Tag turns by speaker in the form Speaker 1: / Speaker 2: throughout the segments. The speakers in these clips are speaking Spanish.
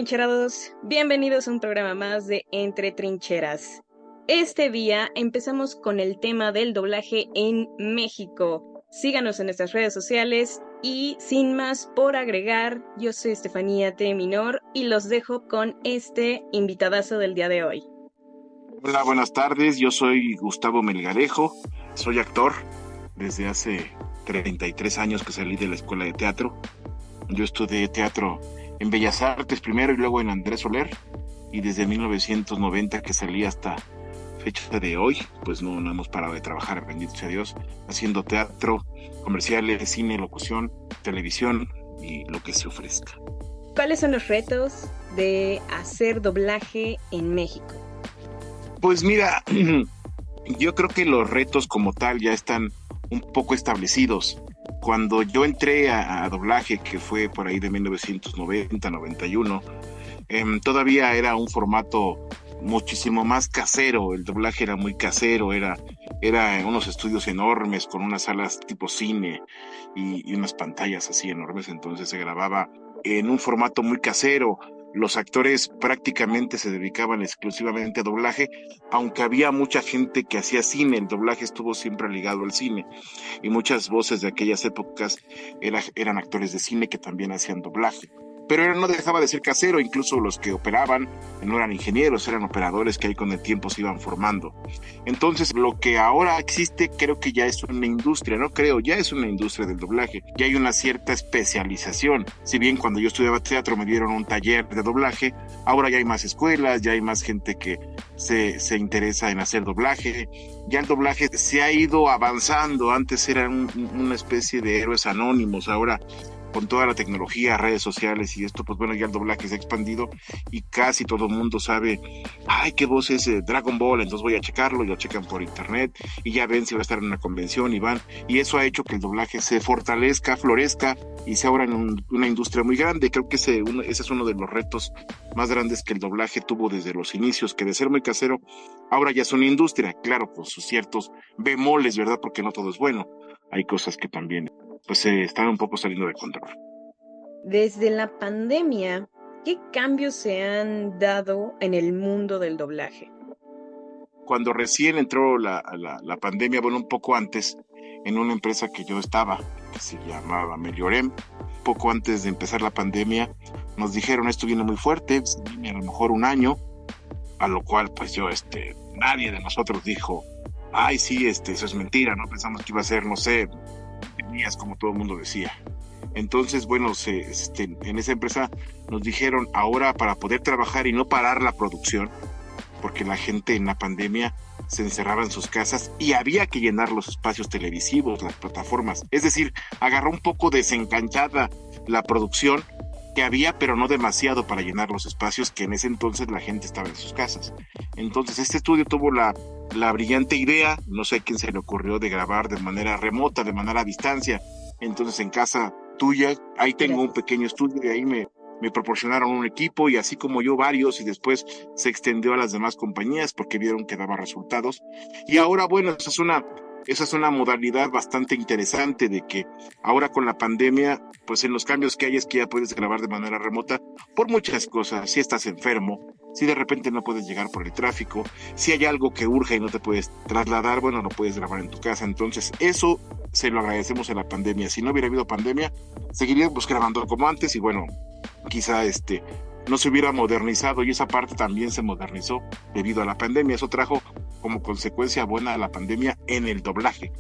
Speaker 1: trincherados, bienvenidos a un programa más de Entre Trincheras. Este día empezamos con el tema del doblaje en México. Síganos en nuestras redes sociales y sin más por agregar, yo soy Estefanía T. Minor y los dejo con este invitadazo del día de hoy.
Speaker 2: Hola, buenas tardes. Yo soy Gustavo Melgarejo, soy actor desde hace 33 años que salí de la escuela de teatro. Yo estudié teatro en Bellas Artes primero y luego en Andrés Soler, y desde 1990 que salí hasta fecha de hoy, pues no hemos parado de trabajar, bendito sea Dios, haciendo teatro, comerciales, cine, locución, televisión y lo que se ofrezca.
Speaker 1: ¿Cuáles son los retos de hacer doblaje en México?
Speaker 2: Pues mira, yo creo que los retos como tal ya están un poco establecidos. Cuando yo entré a doblaje, que fue por ahí de 1990, 91, todavía era un formato muchísimo más casero. El doblaje era muy casero, era unos estudios enormes con unas salas tipo cine y unas pantallas así enormes. Entonces se grababa en un formato muy casero. Los actores prácticamente se dedicaban exclusivamente a doblaje, aunque había mucha gente que hacía cine. El doblaje estuvo siempre ligado al cine y muchas voces de aquellas épocas eran actores de cine que también hacían doblaje. Pero no dejaba de ser casero. Incluso los que operaban no eran ingenieros, eran operadores que ahí con el tiempo se iban formando. Entonces, lo que ahora existe creo que ya es una industria, ya es una industria del doblaje, ya hay una cierta especialización. Si bien cuando yo estudiaba teatro me dieron un taller de doblaje, ahora ya hay más escuelas, ya hay más gente que se interesa en hacer doblaje. Ya el doblaje se ha ido avanzando. Antes eran una especie de héroes anónimos. Ahora, con toda la tecnología, redes sociales y esto, pues bueno, ya el doblaje se ha expandido y casi todo el mundo sabe, ay, qué voz es Dragon Ball, entonces voy a checarlo, y lo checan por internet y ya ven si va a estar en una convención y van, y eso ha hecho que el doblaje se fortalezca, florezca y se abra en una industria muy grande. Creo que ese es uno de los retos más grandes que el doblaje tuvo desde los inicios, que de ser muy casero, ahora ya es una industria, claro, con sus ciertos bemoles, ¿verdad? Porque no todo es bueno, hay cosas que también pues están un poco saliendo de control.
Speaker 1: Desde la pandemia, ¿qué cambios se han dado en el mundo del doblaje?
Speaker 2: Cuando recién entró la pandemia, bueno, un poco antes, en una empresa que yo estaba, que se llamaba Meliorem, poco antes de empezar la pandemia, nos dijeron, esto viene muy fuerte, viene a lo mejor un año, a lo cual pues yo, nadie de nosotros dijo, ay, sí, eso es mentira, ¿no? Pensamos que iba a ser, no sé, días, como todo el mundo decía. Entonces, bueno, en esa empresa nos dijeron, ahora para poder trabajar y no parar la producción, porque la gente en la pandemia se encerraba en sus casas y había que llenar los espacios televisivos, las plataformas. Es decir, agarró un poco desencanchada la producción que había, pero no demasiado para llenar los espacios que en ese entonces la gente estaba en sus casas. Entonces, este estudio tuvo la brillante idea, no sé a quién se le ocurrió, de grabar de manera remota, de manera a distancia. Entonces, en casa tuya, ahí tengo un pequeño estudio y ahí me proporcionaron un equipo, y así como yo varios, y después se extendió a las demás compañías porque vieron que daba resultados. Y ahora, bueno, esa es una modalidad bastante interesante, de que ahora con la pandemia, pues en los cambios que hay es que ya puedes grabar de manera remota por muchas cosas. Si estás enfermo, si de repente no puedes llegar por el tráfico, si hay algo que urge y no te puedes trasladar, bueno, lo puedes grabar en tu casa. Entonces eso se lo agradecemos a la pandemia. Si no hubiera habido pandemia, seguiríamos grabando como antes y bueno, quizá no se hubiera modernizado, y esa parte también se modernizó debido a la pandemia. Eso trajo como consecuencia buena a la pandemia en el doblaje,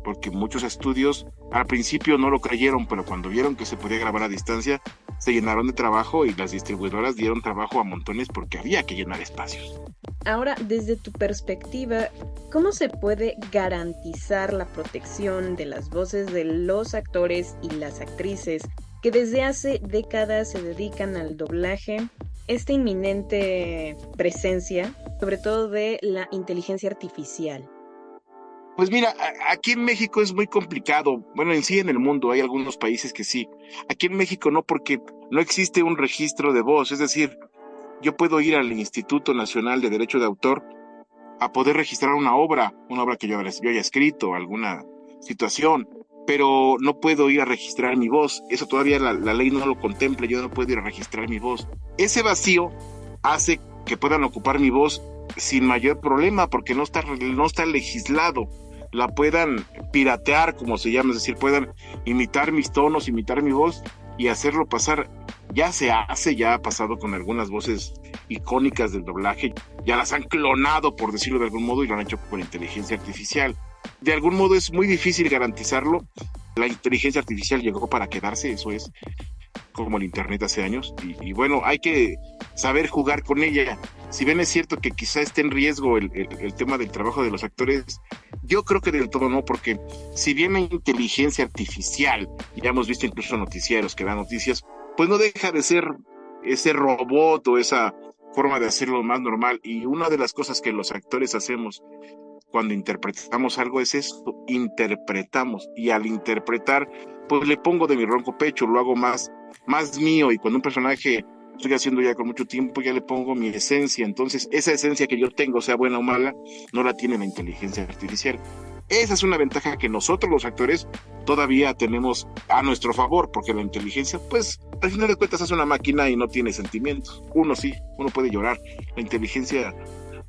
Speaker 2: porque muchos estudios al principio no lo creyeron, pero cuando vieron que se podía grabar a distancia, se llenaron de trabajo y las distribuidoras dieron trabajo a montones porque había que llenar espacios.
Speaker 1: Ahora, desde tu perspectiva, ¿cómo se puede garantizar la protección de las voces de los actores y las actrices que desde hace décadas se dedican al doblaje, esta inminente presencia, sobre todo de la inteligencia artificial?
Speaker 2: Pues mira, aquí en México es muy complicado. Bueno, en sí en el mundo hay algunos países que sí. Aquí en México no, porque no existe un registro de voz. Es decir, yo puedo ir al Instituto Nacional de Derecho de Autor a poder registrar una obra que yo haya escrito, alguna situación, pero no puedo ir a registrar mi voz. Eso todavía la ley no lo contempla, yo no puedo ir a registrar mi voz. Ese vacío hace que puedan ocupar mi voz sin mayor problema, porque no está legislado. La puedan piratear, como se llama, es decir, puedan imitar mis tonos, imitar mi voz y hacerlo pasar. Ya se hace, ya ha pasado con algunas voces icónicas del doblaje, ya las han clonado, por decirlo de algún modo, y lo han hecho con inteligencia artificial. De algún modo es muy difícil garantizarlo. La inteligencia artificial llegó para quedarse, eso es como el internet hace años, y bueno, hay que saber jugar con ella. Si bien es cierto que quizá esté en riesgo el tema del trabajo de los actores, yo creo que del todo no, porque si bien la inteligencia artificial, ya hemos visto incluso noticieros que dan noticias, pues no deja de ser ese robot o esa forma de hacerlo más normal. Y una de las cosas que los actores hacemos cuando interpretamos algo es esto, interpretamos, y al interpretar pues le pongo de mi ronco pecho, lo hago más mío, y cuando un personaje estoy haciendo ya con mucho tiempo, ya le pongo mi esencia. Entonces esa esencia que yo tengo, sea buena o mala, no la tiene la inteligencia artificial. Esa es una ventaja que nosotros los actores todavía tenemos a nuestro favor, porque la inteligencia, pues al final de cuentas es una máquina y no tiene sentimientos. Uno sí, uno puede llorar, la inteligencia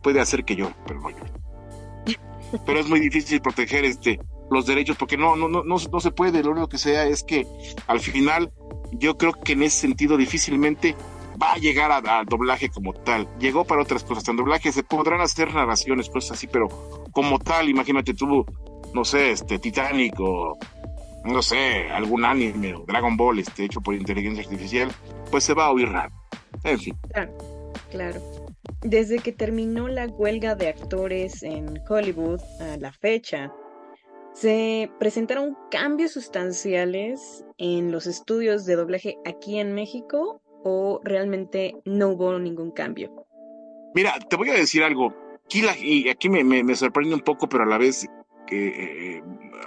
Speaker 2: puede hacer que llore, pero no llore. Pero es muy difícil proteger los derechos, porque no se puede. Lo único que sea es que al final yo creo que en ese sentido difícilmente va a llegar al doblaje como tal. Llegó para otras cosas. En doblaje se podrán hacer narraciones, cosas así, pero como tal, imagínate tú, no sé, Titanic o no sé, algún anime o Dragon Ball hecho por inteligencia artificial, pues se va a oír raro. En fin.
Speaker 1: Claro. Desde que terminó la huelga de actores en Hollywood a la fecha, se presentaron cambios sustanciales en los estudios de doblaje aquí en México, ¿o realmente no hubo ningún cambio?
Speaker 2: Mira, te voy a decir algo. Y aquí me sorprende un poco, pero a la vez,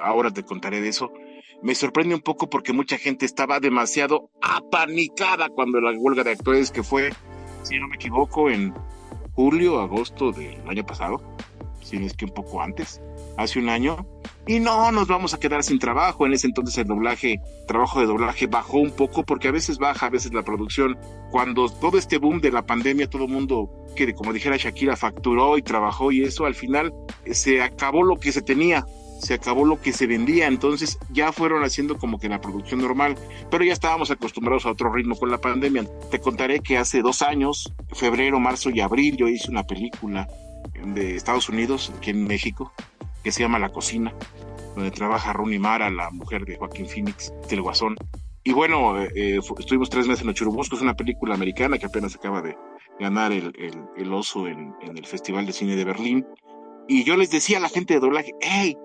Speaker 2: ahora te contaré de eso. Me sorprende un poco porque mucha gente estaba demasiado apanicada cuando la huelga de actores, que fue, si no me equivoco, en julio, agosto del año pasado, si no es que un poco antes, hace un año, y no nos vamos a quedar sin trabajo. En ese entonces el trabajo de doblaje bajó un poco, porque a veces baja, a veces la producción. Cuando todo este boom de la pandemia, todo el mundo, que como dijera Shakira, facturó y trabajó, y eso al final se acabó lo que se tenía, se acabó lo que se vendía. Entonces ya fueron haciendo como que la producción normal, pero ya estábamos acostumbrados a otro ritmo con la pandemia. Te contaré que hace 2 años, febrero, marzo y abril, yo hice una película de Estados Unidos, aquí en México, que se llama La Cocina, donde trabaja Rooney Mara, la mujer de Joaquín Phoenix, del Guasón. Y bueno, estuvimos 3 meses en Los Churubuscos, una película americana que apenas acaba de ganar el Oso en el Festival de Cine de Berlín. Y yo les decía a la gente de doblaje, hey,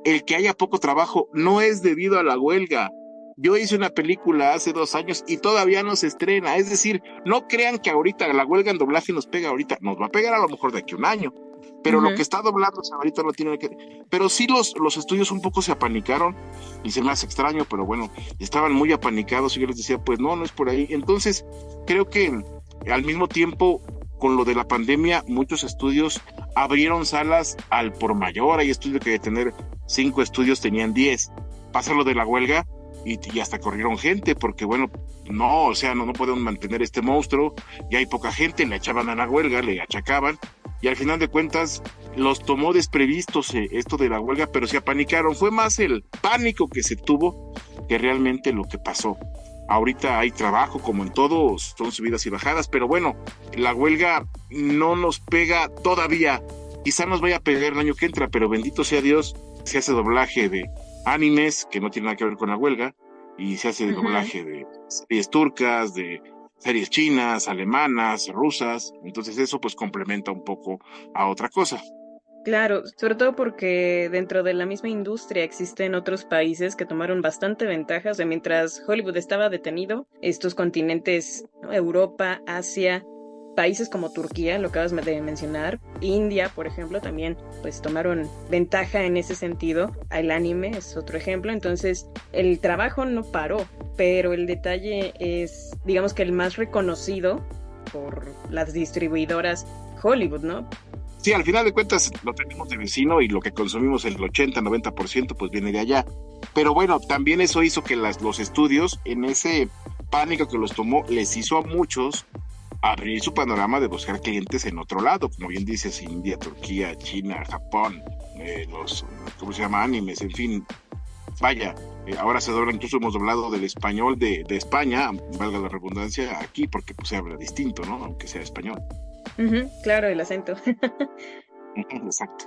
Speaker 2: el que haya poco trabajo no es debido a la huelga. Yo hice una película hace 2 años y todavía no se estrena. Es decir, no crean que ahorita la huelga en doblaje nos pega ahorita. Nos va a pegar a lo mejor de aquí a un año. Pero lo que está doblando ahorita no tiene que... Pero sí los estudios un poco se apanicaron, y se me hace extraño, pero bueno, estaban muy apanicados, y yo les decía, pues no es por ahí. Entonces, creo que al mismo tiempo, con lo de la pandemia, muchos estudios abrieron salas al por mayor. Hay estudios que de tener 5 estudios tenían 10. Pasa lo de la huelga y hasta corrieron gente, porque bueno, no pueden mantener este monstruo, y hay poca gente, le echaban a la huelga, le achacaban, y al final de cuentas los tomó desprevistos esto de la huelga, pero se apanicaron. Fue más el pánico que se tuvo que realmente lo que pasó. Ahorita hay trabajo, como en todo, son subidas y bajadas, pero bueno, la huelga no nos pega todavía. Quizá nos vaya a pegar el año que entra, pero bendito sea Dios, se hace doblaje de animes que no tienen nada que ver con la huelga, y se hace doblaje de series turcas, de series chinas, alemanas, rusas. Entonces eso pues complementa un poco a otra cosa.
Speaker 1: Claro, sobre todo porque dentro de la misma industria existen otros países que tomaron bastante ventaja. O sea, mientras Hollywood estaba detenido, estos continentes, ¿no? Europa, Asia, países como Turquía, lo acabas de mencionar, India, por ejemplo, también pues tomaron ventaja en ese sentido. El anime es otro ejemplo. Entonces el trabajo no paró, pero el detalle es, digamos, que el más reconocido por las distribuidoras Hollywood, ¿no?
Speaker 2: Sí, al final de cuentas lo tenemos de vecino, y lo que consumimos el 80-90% pues viene de allá. Pero bueno, también eso hizo que los estudios, en ese pánico que los tomó, les hizo a muchos abrir su panorama de buscar clientes en otro lado, como bien dices, India, Turquía, China, Japón, ¿cómo se llama? Animes, en fin, vaya, ahora se dobla, incluso hemos doblado del español de España, valga la redundancia, aquí, porque pues se habla distinto, ¿no? Aunque sea español.
Speaker 1: Claro, el acento.
Speaker 2: Exacto.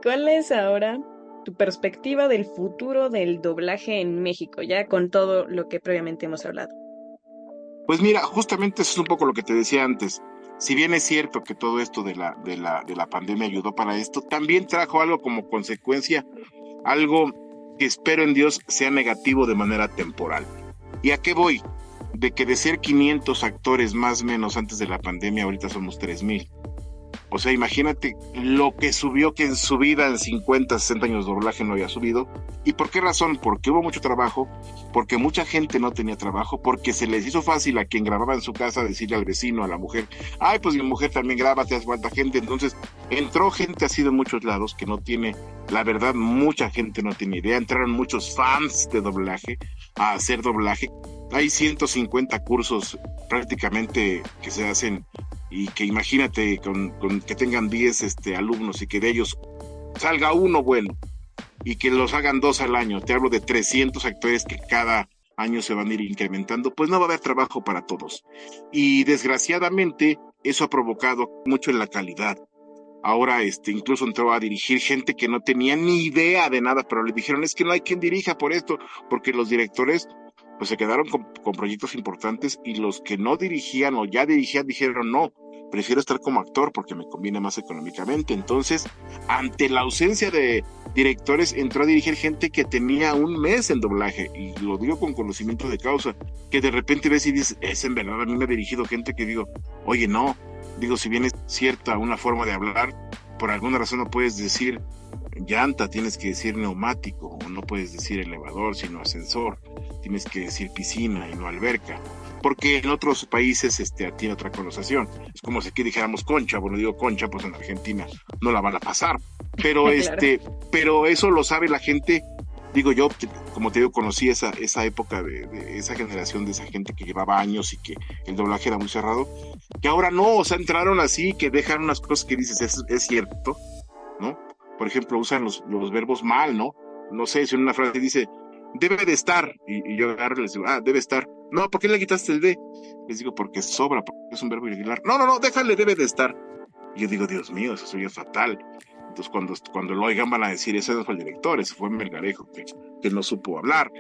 Speaker 1: ¿Cuál es ahora tu perspectiva del futuro del doblaje en México, ya con todo lo que previamente hemos hablado?
Speaker 2: Pues mira, justamente eso es un poco lo que te decía antes. Si bien es cierto que todo esto de la pandemia ayudó para esto, también trajo algo como consecuencia, algo que espero en Dios sea negativo de manera temporal. ¿Y a qué voy? De que de ser 500 actores más o menos antes de la pandemia, ahorita somos 3,000. O sea, imagínate lo que subió, que en su vida en 50, 60 años de doblaje no había subido. ¿Y por qué razón? Porque hubo mucho trabajo, porque mucha gente no tenía trabajo, porque se les hizo fácil a quien grababa en su casa decirle al vecino, a la mujer, ay, pues mi mujer también graba, te hace falta gente. Entonces, entró gente así de muchos lados que no tiene, la verdad, mucha gente no tiene idea. Entraron muchos fans de doblaje a hacer doblaje. Hay 150 cursos prácticamente que se hacen y que imagínate con que tengan 10 alumnos y que de ellos salga uno bueno y que los hagan 2 al año. Te hablo de 300 actores que cada año se van a ir incrementando, pues no va a haber trabajo para todos. Y desgraciadamente eso ha provocado mucho en la calidad. Ahora incluso entró a dirigir gente que no tenía ni idea de nada, pero le dijeron, es que no hay quien dirija por esto, porque los directores pues se quedaron con proyectos importantes y los que no dirigían o ya dirigían dijeron, no, prefiero estar como actor porque me conviene más económicamente. Entonces, ante la ausencia de directores, entró a dirigir gente que tenía un mes en doblaje, y lo digo con conocimiento de causa, que de repente ves y dices, es en verdad, a mí me ha dirigido gente que digo, oye, no, digo, si bien es cierta una forma de hablar, por alguna razón no puedes decir llanta, tienes que decir neumático, o no puedes decir elevador, sino ascensor, tienes que decir piscina y no alberca, porque en otros países tiene otra connotación. Es como si aquí dijéramos concha, bueno, digo concha, pues en Argentina no la van a pasar, pero
Speaker 1: Claro.
Speaker 2: pero eso lo sabe la gente. Digo yo, como te digo, conocí esa época de esa generación, de esa gente que llevaba años y que el doblaje era muy cerrado, que ahora no, o sea, entraron así, que dejan unas cosas que dices, es cierto, ¿no? Por ejemplo, usan los verbos mal, ¿no? No sé, si en una frase dice, debe de estar, y yo agarro y les digo, debe estar. No, ¿por qué le quitaste el de? Les digo, porque sobra, porque es un verbo irregular. No, déjale, debe de estar. Y yo digo, Dios mío, eso soy fatal. Entonces, cuando lo oigan van a decir, ese no fue el director, ese fue Melgarejo, que no supo hablar.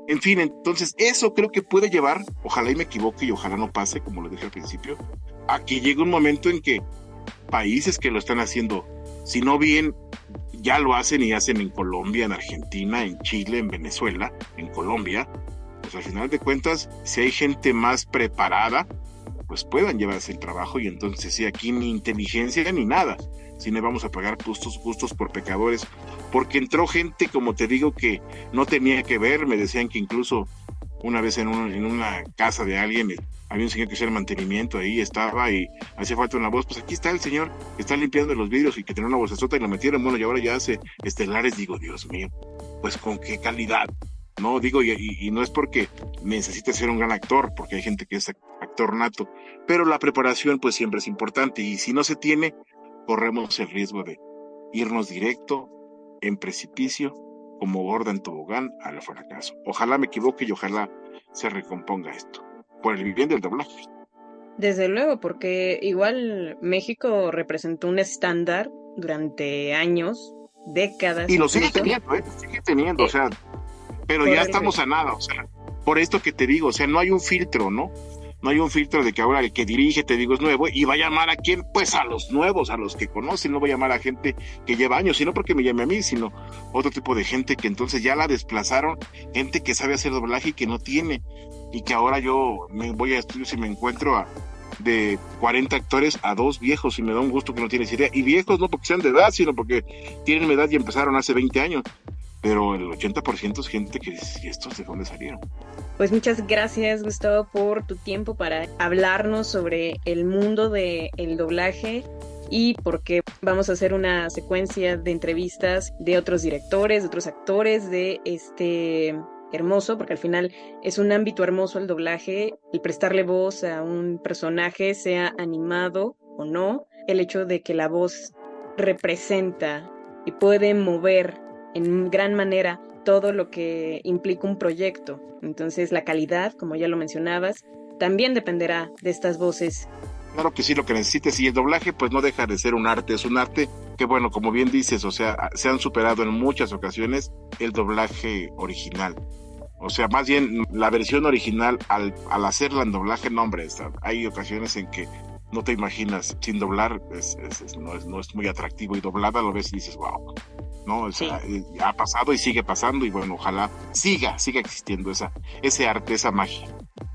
Speaker 2: En fin, entonces, eso creo que puede llevar, ojalá y me equivoque y ojalá no pase, como lo dije al principio, a que llegue un momento en que países que lo están haciendo, si no bien, ya lo hacen y hacen en Colombia, en Argentina, en Chile, en Venezuela, en Colombia, pues al final de cuentas, si hay gente más preparada, pues puedan llevarse el trabajo, y entonces sí, aquí ni inteligencia ni nada, sino vamos a pagar justos por pecadores, porque entró gente, como te digo, que no tenía que ver. Me decían que incluso una vez en una casa de alguien había un señor que hacía el mantenimiento, ahí estaba y hacía falta una voz, pues aquí está el señor que está limpiando los vidrios y que tenía una vocesota y lo metieron, bueno, y ahora ya hace estelares. Digo, Dios mío, pues con qué calidad, ¿no? Digo, y no es porque necesite ser un gran actor, porque hay gente que es actor nato, pero la preparación pues siempre es importante, y si no se tiene, corremos el riesgo de irnos directo en precipicio, como gorda en tobogán, al fracaso. Ojalá me equivoque y ojalá se recomponga esto, por el bien del doblaje.
Speaker 1: Desde luego, porque igual México representó un estándar durante años, décadas
Speaker 2: Y lo sigue
Speaker 1: incluso,
Speaker 2: teniendo, sigue teniendo, o sea, pero
Speaker 1: por
Speaker 2: ya
Speaker 1: el...
Speaker 2: estamos a nada, o sea, por esto que te digo, o sea, no hay un filtro, ¿no? No hay un filtro de que ahora el que dirige, te digo, es nuevo, y va a llamar a quién, pues a los nuevos, a los que conocen. No va a llamar a gente que lleva años, sino porque me llame a mí, sino otro tipo de gente que entonces ya la desplazaron, gente que sabe hacer doblaje y que no tiene, y que ahora yo me voy a estudios y me encuentro de 40 actores a 2 viejos, y me da un gusto que no tienes idea, y viejos no porque sean de edad, sino porque tienen edad y empezaron hace 20 años, pero el 80% es gente que dice, ¿y estos de dónde salieron?
Speaker 1: Pues muchas gracias, Gustavo, por tu tiempo para hablarnos sobre el mundo del doblaje y porque vamos a hacer una secuencia de entrevistas de otros directores, de otros actores de este hermoso, porque al final es un ámbito hermoso el doblaje, el prestarle voz a un personaje, sea animado o no, el hecho de que la voz representa y puede mover en gran manera todo lo que implica un proyecto. Entonces la calidad, como ya lo mencionabas, también dependerá de estas voces.
Speaker 2: Claro que sí, lo que necesites, y el doblaje pues no deja de ser un arte, es un arte que bueno, como bien dices, o sea, se han superado en muchas ocasiones el doblaje original. O sea, más bien la versión original al hacerla en doblaje, no hombre, hay ocasiones en que no te imaginas sin doblar, no es muy atractivo, y doblada lo ves y dices, wow, ¿no? O sea,
Speaker 1: Sí.
Speaker 2: ha pasado y sigue pasando, y bueno, ojalá siga existiendo ese arte, esa magia.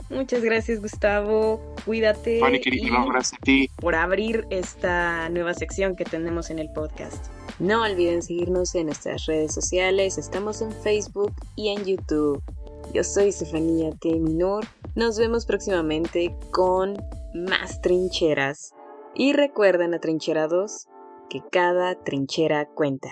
Speaker 1: Muchas gracias, Gustavo.
Speaker 2: Fanny,
Speaker 1: Cuídate
Speaker 2: querido, no,
Speaker 1: y
Speaker 2: gracias a ti.
Speaker 1: por abrir esta nueva sección que tenemos en el podcast. No olviden seguirnos en nuestras redes sociales. Estamos en Facebook y en YouTube. Yo soy Estefanía T. Minor. Nos vemos próximamente con más trincheras. Y recuerden, atrincherados, que cada trinchera cuenta.